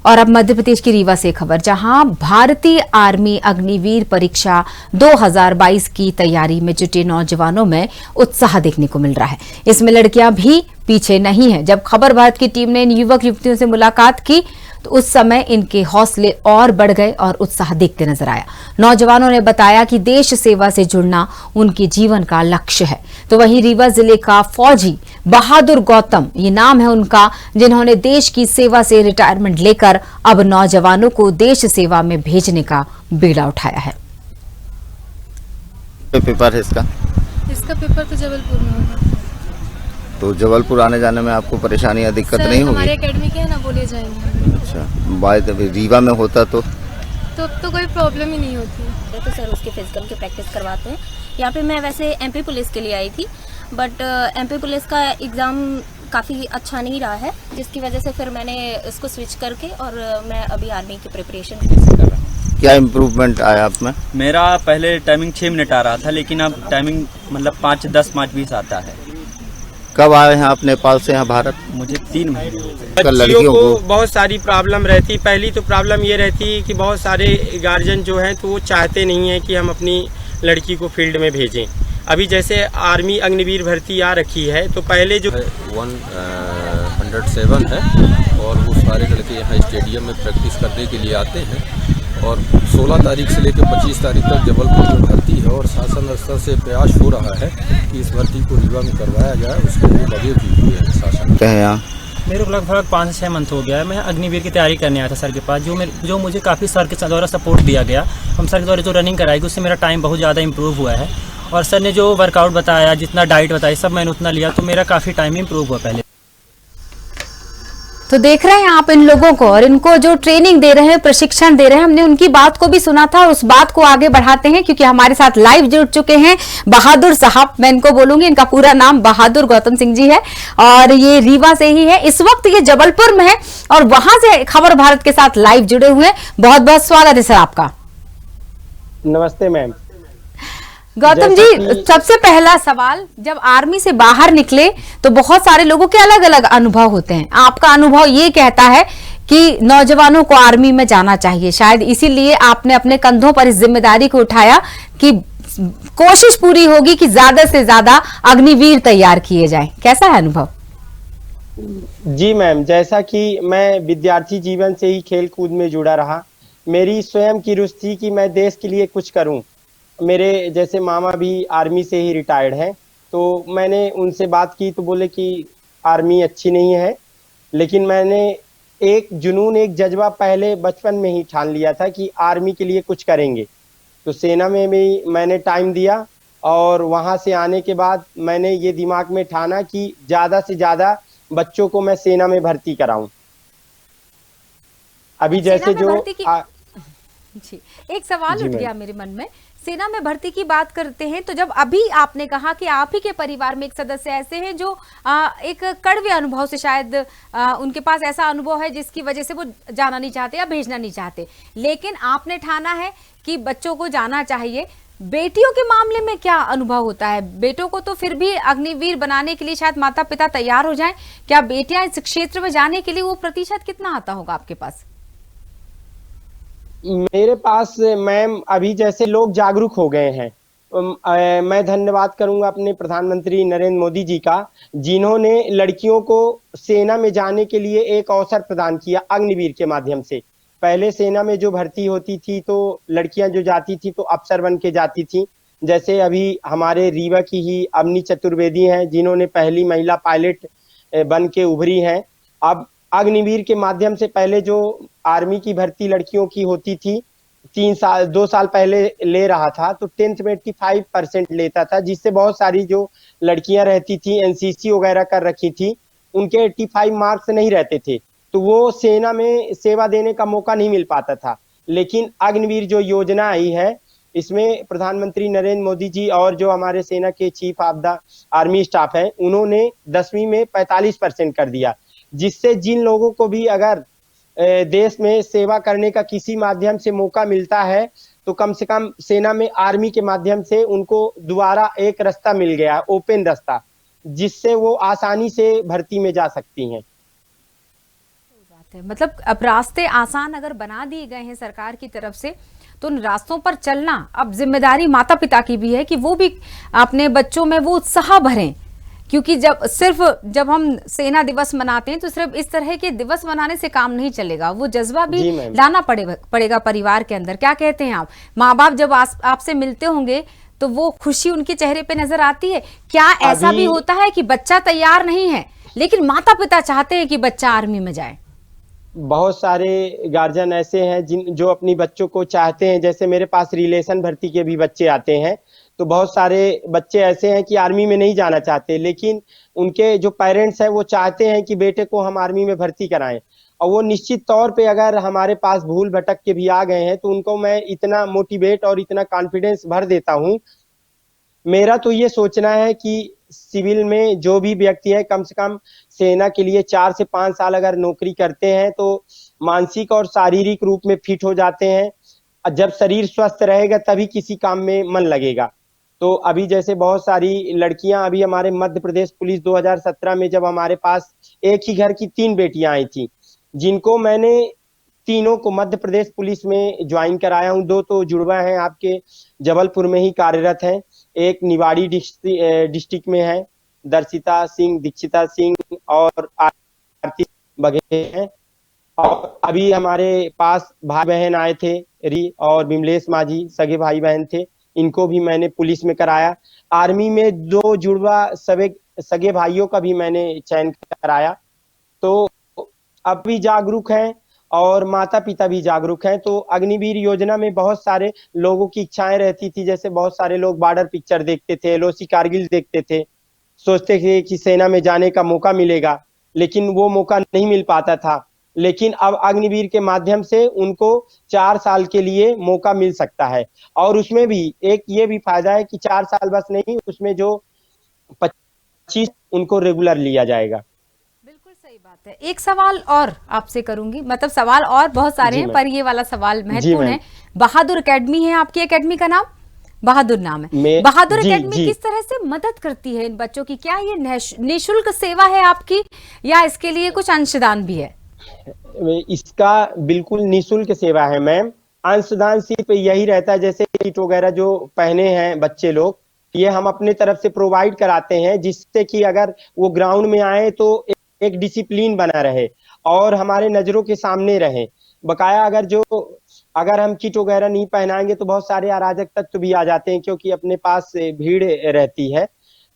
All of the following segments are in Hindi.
और अब मध्य प्रदेश की रीवा से खबर, जहां भारतीय आर्मी अग्निवीर परीक्षा 2022 की तैयारी में जुटे नौजवानों में उत्साह देखने को मिल रहा है। इसमें लड़कियां भी पीछे नहीं हैं। जब खबर भारत की टीम ने इन युवक युवतियों से मुलाकात की तो उस समय इनके हौसले और बढ़ गए और उत्साह दिखते नजर आया। नौजवानों ने बताया कि देश सेवा से जुड़ना उनके जीवन का लक्ष्य है। तो वहीं रीवा जिले का फौजी बहादुर गौतम, ये नाम है उनका, जिन्होंने देश की सेवा से रिटायरमेंट लेकर अब नौजवानों को देश सेवा में भेजने का बीड़ा उठाया है। पेपर है इसका पेपर तो जबलपुर में होगा। तो जबलपुर आने जाने में आपको परेशानी या दिक्कत नहीं होगी? हमारे एकेडमी के है ना, बोले जाएंगे। अच्छा, बात रीवा में होता तो अब तो कोई प्रॉब्लम ही नहीं होती। तो सर उसके फिजिकल की प्रैक्टिस करवाते हैं। यहाँ पे मैं वैसे एमपी पुलिस के लिए आई थी, बट एमपी पुलिस का एग्ज़ाम काफ़ी अच्छा नहीं रहा है, जिसकी वजह से फिर मैंने इसको स्विच करके और मैं अभी आर्मी की प्रिपरेशन कर रहा हूँ। क्या इम्प्रूवमेंट आया आप में? मेरा पहले टाइमिंग 6 मिनट आ रहा था, लेकिन अब टाइमिंग मतलब 5:10 5:20 आता है। कब आए हैं आप नेपाल से यहाँ भारत? मुझे 3 महीने हो गए। बच्चियों को बहुत सारी प्रॉब्लम रहती। पहली तो प्रॉब्लम ये रहती है कि बहुत सारे गार्जियन जो हैं तो वो चाहते नहीं हैं कि हम अपनी लड़की को फील्ड में भेजें। अभी जैसे आर्मी अग्निवीर भर्ती आ रखी है, तो पहले जो 107 है और वो सारे लड़के यहाँ स्टेडियम में प्रैक्टिस करने के लिए आते हैं। और 16 तारीख से लेकर 25 तारीख तक जबलपुर में भर्ती है और शासन स्तर से प्रयास हो रहा है कि इस भर्ती को रीवा में करवाया जाए। उसके लिए लगे भी हुए हैं शासन। यहाँ मेरे को लगभग 5 से 6 मंथ हो गया है। मैं अग्निवीर की तैयारी करने आया था सर के पास, जो मुझे काफ़ी सर के द्वारा सपोर्ट दिया गया। हम सर के द्वारा जो रनिंग कराई उससे मेरा टाइम बहुत ज़्यादा इंप्रूव हुआ है। और सर ने जो वर्कआउट बताया, जितना डाइट बताई, सब मैंने उतना लिया, तो मेरा काफ़ी टाइम इंप्रूव हुआ पहले। तो देख रहे हैं आप इन लोगों को, और इनको जो ट्रेनिंग दे रहे हैं, प्रशिक्षण दे रहे हैं। हमने उनकी बात को भी सुना था और उस बात को आगे बढ़ाते हैं, क्योंकि हमारे साथ लाइव जुड़ चुके हैं बहादुर साहब। मैं इनको बोलूंगी, इनका पूरा नाम बहादुर गौतम सिंह जी है और ये रीवा से ही है। इस वक्त ये जबलपुर में है और वहां से खबर भारत के साथ लाइव जुड़े हुए हैं। बहुत बहुत स्वागत है सर आपका। नमस्ते मैम। गौतम जी, सबसे पहला सवाल, जब आर्मी से बाहर निकले तो बहुत सारे लोगों के अलग अलग अनुभव होते हैं। आपका अनुभव ये कहता है कि नौजवानों को आर्मी में जाना चाहिए, शायद इसीलिए आपने अपने कंधों पर इस जिम्मेदारी को उठाया कि कोशिश पूरी होगी कि ज्यादा से ज्यादा अग्निवीर तैयार किए जाएं। कैसा है अनुभव? जी मैम, जैसा कि मैं विद्यार्थी जीवन से ही खेल कूद में जुड़ा रहा, मेरी स्वयं की रुचि थी कि मैं देश के लिए कुछ करूं। मेरे जैसे मामा भी आर्मी से ही रिटायर्ड हैं, तो मैंने उनसे बात की तो बोले कि आर्मी अच्छी नहीं है। लेकिन मैंने एक जुनून, एक जज्बा पहले बचपन में ही ठान लिया था कि आर्मी के लिए कुछ करेंगे। तो सेना में भी मैंने टाइम दिया और वहां से आने के बाद मैंने ये दिमाग में ठाना कि ज़्यादा से ज़्यादा बच्चों को मैं सेना में भर्ती कराऊं। अभी जैसे जो जी, एक सवाल उठ गया मेरे मन में। सेना में भर्ती की बात करते हैं तो जब अभी आपने कहा कि आप ही के परिवार में एक सदस्य ऐसे हैं जो एक कड़वे अनुभव से, शायद उनके पास ऐसा अनुभव है जिसकी वजह से वो जाना नहीं चाहते या भेजना नहीं चाहते, लेकिन आपने ठाना है कि बच्चों को जाना चाहिए। बेटियों के मामले में क्या अनुभव होता है? बेटों को तो फिर भी अग्निवीर बनाने के लिए शायद माता पिता तैयार हो जाएं, क्या बेटियां इस क्षेत्र में जाने के लिए वो प्रतिशत कितना आता होगा आपके पास? मेरे पास मैम अभी जैसे लोग जागरूक हो गए हैं। मैं धन्यवाद करूंगा अपने प्रधानमंत्री नरेंद्र मोदी जी का, जिन्होंने लड़कियों को सेना में जाने के लिए एक अवसर प्रदान किया अग्निवीर के माध्यम से। पहले सेना में जो भर्ती होती थी तो लड़कियां जो जाती थी तो अफसर बन के जाती थी। जैसे अभी हमारे रीवा की ही अवनी चतुर्वेदी हैं, जिन्होंने पहली महिला पायलट बन के उभरी हैं। अब अग्निवीर के माध्यम से पहले जो आर्मी की भर्ती लड़कियों की होती थी, 2 साल पहले ले रहा था, तो 10th में 85% लेता था, जिससे बहुत सारी जो लड़कियां रहती थी, एनसीसी वगैरह कर रखी थी, उनके 85 मार्क्स नहीं रहते थे, तो वो सेना में सेवा देने का मौका नहीं मिल पाता था। लेकिन अग्निवीर जो योजना आई है, इसमें प्रधानमंत्री नरेंद्र मोदी जी और जो हमारे सेना के chief of the army staff है, उन्होंने 10वीं में 45% कर दिया, जिससे जिन लोगों को भी अगर देश में सेवा करने का किसी माध्यम से मौका मिलता है, तो कम से कम सेना में आर्मी के माध्यम से उनको दोबारा एक रास्ता मिल गया, ओपन रास्ता, जिससे वो आसानी से भर्ती में जा सकती हैं। बात है। मतलब अब रास्ते आसान अगर बना दिए गए हैं सरकार की तरफ से, तो उन रास्तों पर चलना अब जिम्मेदारी माता पिता की भी है कि वो भी अपने बच्चों में वो उत्साह भरें। क्योंकि जब हम सेना दिवस मनाते हैं तो सिर्फ इस तरह के दिवस मनाने से काम नहीं चलेगा, वो जज्बा भी लाना पड़ेगा परिवार के अंदर। क्या कहते हैं आप? माँ बाप जब आपसे मिलते होंगे तो वो खुशी उनके चेहरे पे नजर आती है क्या? ऐसा भी होता है कि बच्चा तैयार नहीं है लेकिन माता पिता चाहते हैं कि बच्चा आर्मी में जाए? बहुत सारे गार्जियन ऐसे हैं जो अपनी बच्चों को चाहते हैं। जैसे मेरे पास रिलेशन भर्ती के भी बच्चे आते हैं, तो बहुत सारे बच्चे ऐसे हैं कि आर्मी में नहीं जाना चाहते, लेकिन उनके जो पेरेंट्स हैं वो चाहते हैं कि बेटे को हम आर्मी में भर्ती कराएं। और वो निश्चित तौर पे अगर हमारे पास भूल भटक के भी आ गए हैं तो उनको मैं इतना मोटिवेट और इतना कॉन्फिडेंस भर देता हूं। मेरा तो ये सोचना है कि सिविल में जो भी व्यक्ति है कम से कम सेना के लिए 4 से 5 साल अगर नौकरी करते हैं तो मानसिक और शारीरिक रूप में फिट हो जाते हैं। जब शरीर स्वस्थ रहेगा तभी किसी काम में मन लगेगा। तो अभी जैसे बहुत सारी लड़कियां, अभी हमारे मध्य प्रदेश पुलिस 2017 में जब हमारे पास एक ही घर की 3 बेटियां आई थी, जिनको मैंने तीनों को मध्य प्रदेश पुलिस में ज्वाइन कराया हूं। 2 तो जुड़वा हैं, आपके जबलपुर में ही कार्यरत हैं। एक निवाड़ी डिस्ट्रिक्ट में है, दर्शिता सिंह, दीक्षिता सिंह और आरती बघेल हैं। और अभी हमारे पास भाई बहन आए थे, री और बिमलेश माझी, सगे भाई बहन थे, इनको भी मैंने पुलिस में कराया। आर्मी में 2 जुड़वा सगे भाइयों का भी मैंने चयन कराया। तो अब भी जागरूक हैं और माता पिता भी जागरूक हैं। तो अग्निवीर योजना में बहुत सारे लोगों की इच्छाएं रहती थी। जैसे बहुत सारे लोग बॉर्डर पिक्चर देखते थे, एलओसी कारगिल देखते थे, सोचते थे कि सेना में जाने का मौका मिलेगा, लेकिन वो मौका नहीं मिल पाता था। लेकिन अब अग्निवीर के माध्यम से उनको 4 साल के लिए मौका मिल सकता है। और उसमें भी एक ये भी फायदा है कि 4 साल बस नहीं, उसमें जो 25 उनको रेगुलर लिया जाएगा। बिल्कुल सही बात है। एक सवाल और आपसे करूंगी, मतलब सवाल और बहुत सारे हैं पर ये वाला सवाल महत्वपूर्ण है। बहादुर एकेडमी है आपकी एकेडमी का नाम? बहादुर नाम है। बहादुर एकेडमी किस तरह से मदद करती है इन बच्चों की? क्या ये निःशुल्क सेवा है आपकी या इसके लिए कुछ अंशदान भी है? इसका बिल्कुल निःशुल्क सेवा है मैम। अंशदान सिर्फ यही रहता है, जैसे किट वगैरह जो पहने हैं बच्चे लोग, ये हम अपने तरफ से प्रोवाइड कराते हैं, जिससे कि अगर वो ग्राउंड में आए तो एक डिसिप्लिन बना रहे और हमारे नजरों के सामने रहे। बकाया अगर हम किट वगैरह नहीं पहनाएंगे तो बहुत सारे अराजक तत्व भी आ जाते हैं, क्योंकि अपने पास भीड़ रहती है,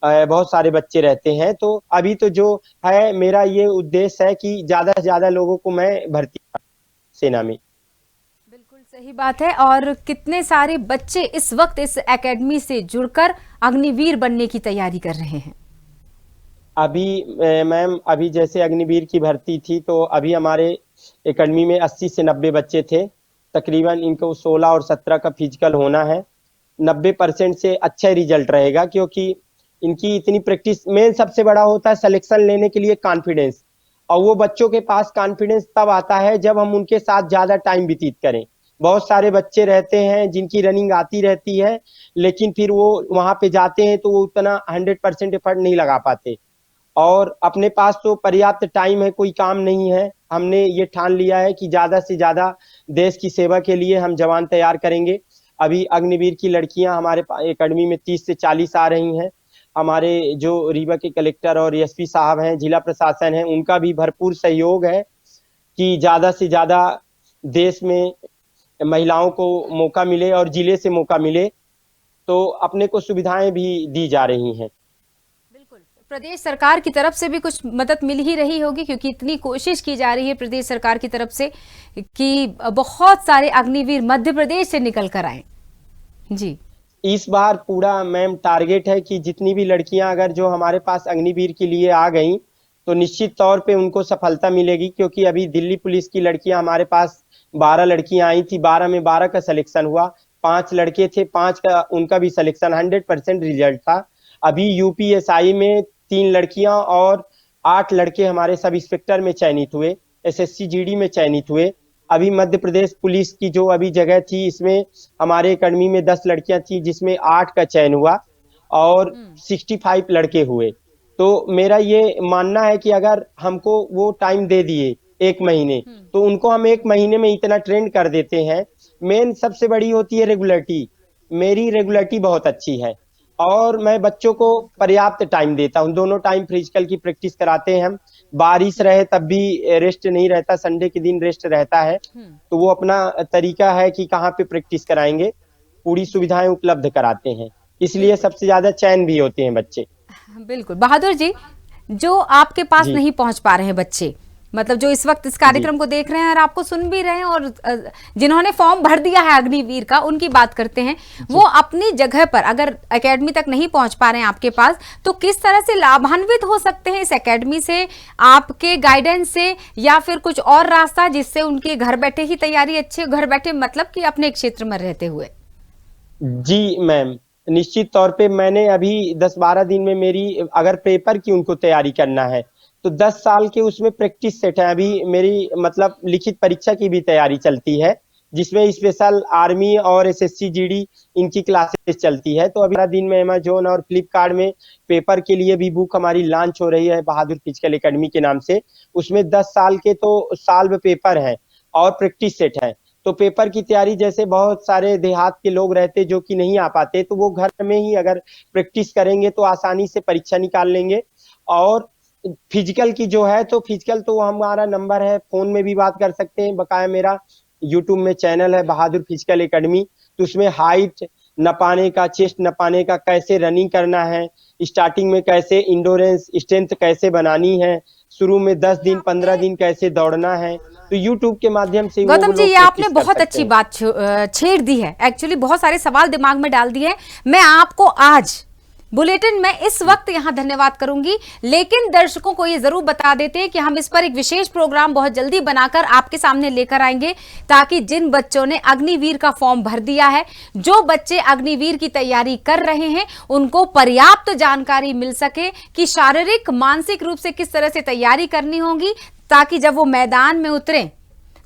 बहुत सारे बच्चे रहते हैं। तो अभी तो जो है मेरा ये उद्देश्य है कि ज्यादा से ज्यादा लोगों को मैं भर्ती सेना में। बिल्कुल सही बात है। और कितने सारे बच्चे इस वक्त इस एकेडमी से जुड़कर अग्निवीर बनने की तैयारी कर रहे हैं? अभी मैम, अभी जैसे अग्निवीर की भर्ती थी तो अभी हमारे एकेडमी में 80 से 90 बच्चे थे। तकरीबन इनको 16 और 17 का फिजिकल होना है। 90% से अच्छा रिजल्ट रहेगा, क्योंकि इनकी इतनी प्रैक्टिस। मेन सबसे बड़ा होता है सिलेक्शन लेने के लिए कॉन्फिडेंस, और वो बच्चों के पास कॉन्फिडेंस तब आता है जब हम उनके साथ ज्यादा टाइम व्यतीत करें। बहुत सारे बच्चे रहते हैं जिनकी रनिंग आती रहती है, लेकिन फिर वो वहां पे जाते हैं तो वो उतना 100% एफर्ट नहीं लगा पाते। और अपने पास तो पर्याप्त टाइम है, कोई काम नहीं है। हमने ये ठान लिया है कि ज्यादा से ज्यादा देश की सेवा के लिए हम जवान तैयार करेंगे। अभी अग्निवीर की लड़कियां हमारे एकेडमी में 30 से 40 आ रही हैं। हमारे जो रीवा के कलेक्टर और एसपी साहब हैं, जिला प्रशासन है, उनका भी भरपूर सहयोग है कि ज्यादा से ज्यादा देश में महिलाओं को मौका मिले और जिले से मौका मिले। तो अपने को सुविधाएं भी दी जा रही हैं। प्रदेश सरकार की तरफ से भी कुछ मदद मिल ही रही होगी, क्योंकि इतनी कोशिश की जा रही है प्रदेश सरकार की तरफ से कि बहुत सारे अग्निवीर मध्य प्रदेश से निकल कर आए। जी, इस बार पूरा मैम टारगेट है कि जितनी भी लड़कियां अगर जो हमारे पास अग्निवीर के लिए आ गई तो निश्चित तौर पे उनको सफलता मिलेगी। क्योंकि अभी दिल्ली पुलिस की लड़कियां हमारे पास 12 लड़कियां आई थी, 12 में 12 का सिलेक्शन हुआ, 5 लड़के थे, 5 का उनका भी सिलेक्शन 100% रिजल्ट था। अभी यूपीएसआई में 3 लड़कियां और 8 लड़के हमारे सब इंस्पेक्टर में चयनित हुए, एसएससी जीडी में चयनित हुए। अभी मध्य प्रदेश पुलिस की जो अभी जगह थी, इसमें हमारे एकेडमी में 10 लड़कियां थी, जिसमें 8 का चयन हुआ और 65 लड़के हुए। तो मेरा ये मानना है कि अगर हमको वो टाइम दे दिए 1 महीने, तो उनको हम 1 महीने में इतना ट्रेंड कर देते हैं। मेन सबसे बड़ी होती है रेगुलरिटी। मेरी रेगुलरिटी बहुत अच्छी है और मैं बच्चों को पर्याप्त टाइम देता हूँ। दोनों टाइम फिजिकल की प्रैक्टिस कराते हैं हम। बारिश रहे तब भी रेस्ट नहीं रहता, संडे के दिन रेस्ट रहता है, तो वो अपना तरीका है कि कहाँ पे प्रैक्टिस कराएंगे, पूरी सुविधाएं उपलब्ध कराते हैं, इसलिए सबसे ज्यादा चयन भी होते हैं बच्चे। बिल्कुल बहादुर जी, जो आपके पास जी। नहीं पहुंच पा रहे हैं बच्चे, मतलब जो इस वक्त इस कार्यक्रम को देख रहे हैं और आपको सुन भी रहे हैं और जिन्होंने फॉर्म भर दिया है अग्निवीर का, उनकी बात करते हैं, वो अपनी जगह पर अगर एकेडमी तक नहीं पहुंच पा रहे हैं आपके पास, तो किस तरह से लाभान्वित हो सकते हैं इस एकेडमी से, आपके गाइडेंस से, या फिर कुछ और रास्ता जिससे उनके घर बैठे ही तैयारी अच्छी, घर बैठे मतलब कि अपने क्षेत्र में रहते हुए? जी मैम, निश्चित तौर पे मैंने अभी 10-12 दिन में मेरी अगर पेपर की उनको तैयारी करना है तो 10 साल के उसमें प्रैक्टिस सेट है। अभी मेरी मतलब लिखित परीक्षा की भी तैयारी चलती है, जिसमें स्पेशल आर्मी और एसएससी जीडी इनकी क्लासेस चलती है। तो अभी 12 दिन में अमेजोन और फ्लिपकार्ट में पेपर के लिए भी बुक हमारी लॉन्च हो रही है बहादुर फिजिकल एकेडमी के नाम से। उसमें 10 साल के तो साल में पेपर है और प्रैक्टिस सेट है। तो पेपर की तैयारी, जैसे बहुत सारे देहात के लोग रहते जो कि नहीं आ पाते, तो वो घर में ही अगर प्रैक्टिस करेंगे तो आसानी से परीक्षा निकाल लेंगे। और फिजिकल की जो है, तो फिजिकल तो हमारा नंबर है, फोन में भी बात कर सकते हैं। बकाया मेरा यूट्यूब में चैनल है बहादुर फिजिकल एकेडमी, तो उसमें हाइट नपाने का, चेस्ट नपाने का, कैसे रनिंग करना है, स्टार्टिंग में कैसे इंडोरेंस स्ट्रेंथ कैसे बनानी है, शुरू में 10 दिन 15 दिन कैसे दौड़ना है, तो यूट्यूब के माध्यम से गौतम जी, ये आपने बहुत अच्छी बात छेड़ दी है। एक्चुअली बहुत सारे सवाल दिमाग में डाल दिए। मैं आपको आज बुलेटिन में इस वक्त यहां धन्यवाद करूंगी, लेकिन दर्शकों को ये जरूर बता देते हैं कि हम इस पर एक विशेष प्रोग्राम बहुत जल्दी बनाकर आपके सामने लेकर आएंगे, ताकि जिन बच्चों ने अग्निवीर का फॉर्म भर दिया है, जो बच्चे अग्निवीर की तैयारी कर रहे हैं, उनको पर्याप्त जानकारी मिल सके कि शारीरिक मानसिक रूप से किस तरह से तैयारी करनी होगी, ताकि जब वो मैदान में उतरे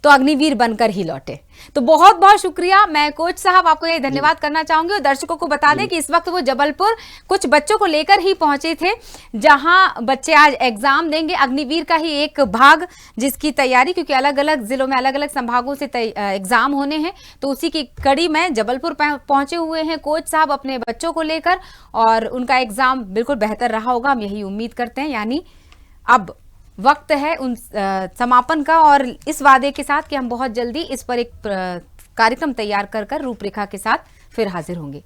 तो अग्निवीर बनकर ही लौटे। तो बहुत बहुत शुक्रिया। मैं कोच साहब आपको ये धन्यवाद करना चाहूंगी और दर्शकों को बता दें कि इस वक्त वो जबलपुर कुछ बच्चों को लेकर ही पहुंचे थे, जहां बच्चे आज एग्जाम देंगे अग्निवीर का ही एक भाग, जिसकी तैयारी, क्योंकि अलग अलग जिलों में अलग अलग संभागों से एग्जाम होने हैं, तो उसी की कड़ी में जबलपुर पहुंचे हुए हैं कोच साहब अपने बच्चों को लेकर, और उनका एग्जाम बिल्कुल बेहतर रहा होगा, हम यही उम्मीद करते हैं। यानी अब वक्त है उन समापन का, और इस वादे के साथ कि हम बहुत जल्दी इस पर एक कार्यक्रम तैयार कर रूपरेखा के साथ फिर हाजिर होंगे।